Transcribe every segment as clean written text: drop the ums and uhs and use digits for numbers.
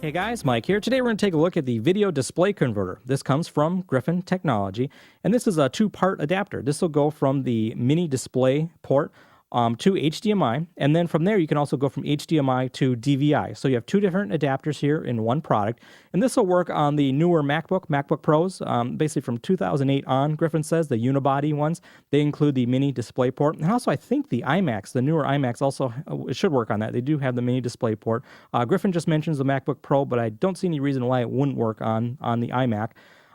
Hey guys, Mike here. Today we're going to take a look at the video display converter. This comes from Griffin Technology, and this is a two-part adapter. This will go from the Mini DisplayPort to HDMI, and then from there you can also go from HDMI to DVI. So you have two different adapters here in one product, and this will work on the newer MacBook Pros, basically from 2008 on. Griffin says the unibody ones, they include the Mini DisplayPort, and also I think the iMacs, the newer iMacs also should work on that. They do have the Mini DisplayPort. Griffin just mentions the MacBook Pro, but I don't see any reason why it wouldn't work on the iMac.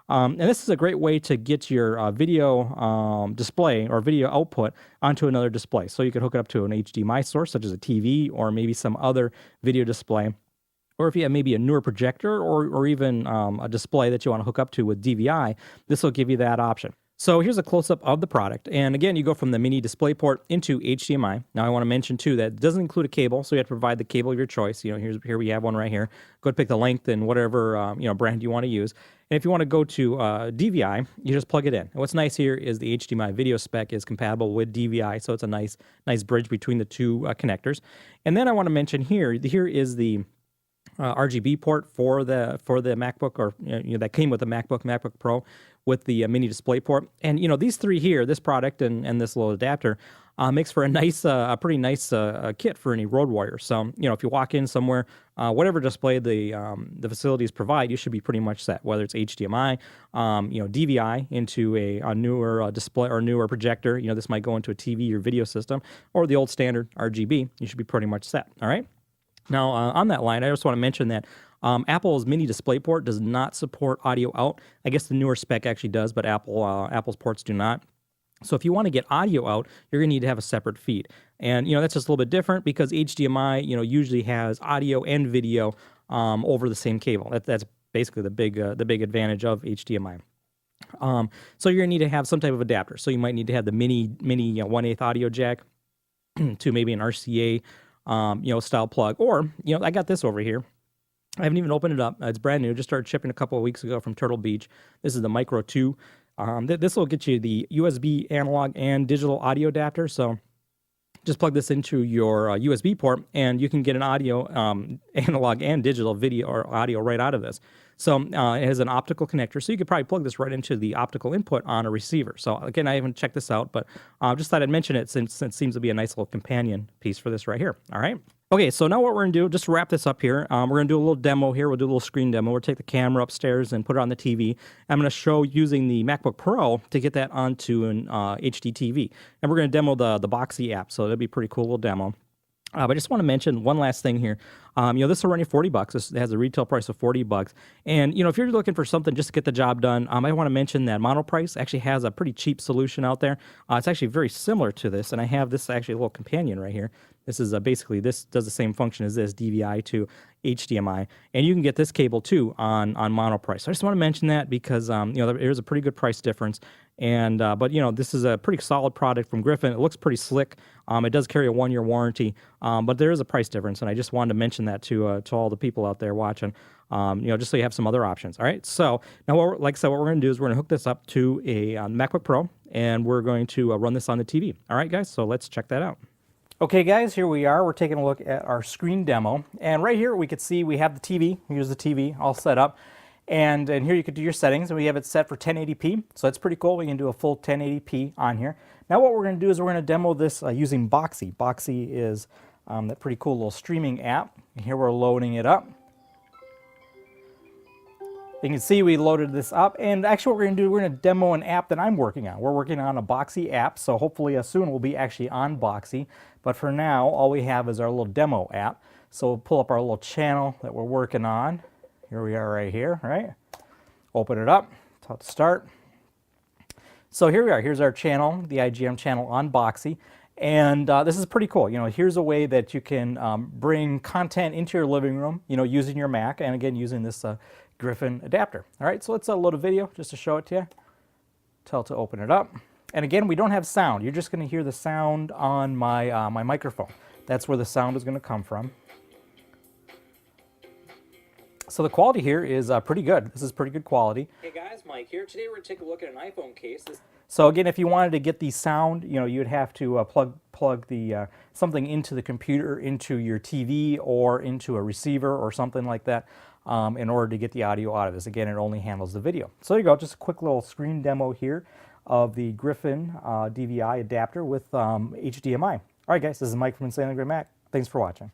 And this is a great way to get your video display or video output onto another display. So you could hook it up to an HDMI source, such as a TV or maybe some other video display. Or if you have maybe a newer projector or even a display that you want to hook up to with DVI, this will give you that option. So here's a close-up of the product. And again, you go from the Mini DisplayPort into HDMI. Now I want to mention too that it doesn't include a cable, so you have to provide the cable of your choice. You know, here we have one right here. Go ahead and pick the length and whatever brand you want to use. And if you want to go to DVI, you just plug it in. And what's nice here is the HDMI video spec is compatible with DVI, so it's a nice bridge between the two connectors. And then I want to mention here is the RGB port for the MacBook, or that came with the MacBook Pro with the Mini DisplayPort. And these three here, this product and this little adapter, makes for a pretty nice kit for any road warrior. So if you walk in somewhere, whatever display the facilities provide, you should be pretty much set. Whether it's HDMI, DVI into a newer display or newer projector, this might go into a TV or video system, or the old standard RGB, you should be pretty much set. All right. Now, on that line, I just want to mention that Apple's Mini DisplayPort does not support audio out. I guess the newer spec actually does, but Apple's ports do not. So if you want to get audio out, you're going to need to have a separate feed. And, that's just a little bit different because HDMI, usually has audio and video over the same cable. That's basically the big advantage of HDMI. So you're going to need to have some type of adapter. So you might need to have the mini 1/8 audio jack to maybe an RCA style plug, or, I got this over here. I haven't even opened it up. It's brand new. Just started shipping a couple of weeks ago from Turtle Beach. This is the Micro 2. This will get you the USB analog and digital audio adapter. So just plug this into your USB port, and you can get an audio, analog and digital video or audio right out of this. So it has an optical connector, so you could probably plug this right into the optical input on a receiver. So again, I haven't checked this out, but just thought I'd mention it since it seems to be a nice little companion piece for this right here. All right. Okay, so now what we're going to do, just to wrap this up here, we're going to do a little demo here. We'll do a little screen demo. We'll take the camera upstairs and put it on the TV. I'm going to show using the MacBook Pro to get that onto an HD TV. And we're going to demo the Boxy app, so that'll be a pretty cool little demo. But I just want to mention one last thing here. This will run you $40. This has a retail price of $40. And, if you're looking for something just to get the job done, I want to mention that Monoprice actually has a pretty cheap solution out there. It's actually very similar to this, and I have this actually a little companion right here. This is basically, this does the same function as this, DVI to HDMI. And you can get this cable too on Monoprice. So I just want to mention that because, there's a pretty good price difference. And, but this is a pretty solid product from Griffin. It looks pretty slick. It does carry a 1-year warranty, but there is a price difference. And I just wanted to mention that to all the people out there watching, just so you have some other options. All right. So now, like I said, what we're going to do is we're going to hook this up to a MacBook Pro, and we're going to run this on the TV. All right, guys. So let's check that out. Okay, guys, here we are. We're taking a look at our screen demo. And right here, we could see we have the TV. Here's the TV all set up. And here you could do your settings, and we have it set for 1080p. So that's pretty cool. We can do a full 1080p on here. Now what we're going to do is we're going to demo this using Boxy. Boxy is that pretty cool little streaming app. And here we're loading it up. You can see we loaded this up, and actually what we're going to do, we're going to demo an app that I'm working on. We're working on a Boxy app, so hopefully soon we'll be actually on Boxy. But for now, all we have is our little demo app. So we'll pull up our little channel that we're working on. Here we are right here, right? Open it up, tell it to start. So here we are. Here's our channel, the IGM channel on Boxy. And this is pretty cool. Here's a way that you can bring content into your living room, using your Mac, and again, using this Griffin adapter. All right, so let's load a video just to show it to you. Tell it to open it up. And again, we don't have sound. You're just going to hear the sound on my my microphone. That's where the sound is going to come from. So the quality here is pretty good. This is pretty good quality. Hey guys, Mike here. Today we're going to take a look at an iPhone case. So again, if you wanted to get the sound, you'd have to plug the something into the computer, into your TV, or into a receiver or something like that. in order to get the audio out of this. Again, it only handles the video. So there you go, just a quick little screen demo here of the Griffin DVI adapter with HDMI. All right, guys, this is Mike from Insanely Great Mac. Thanks for watching.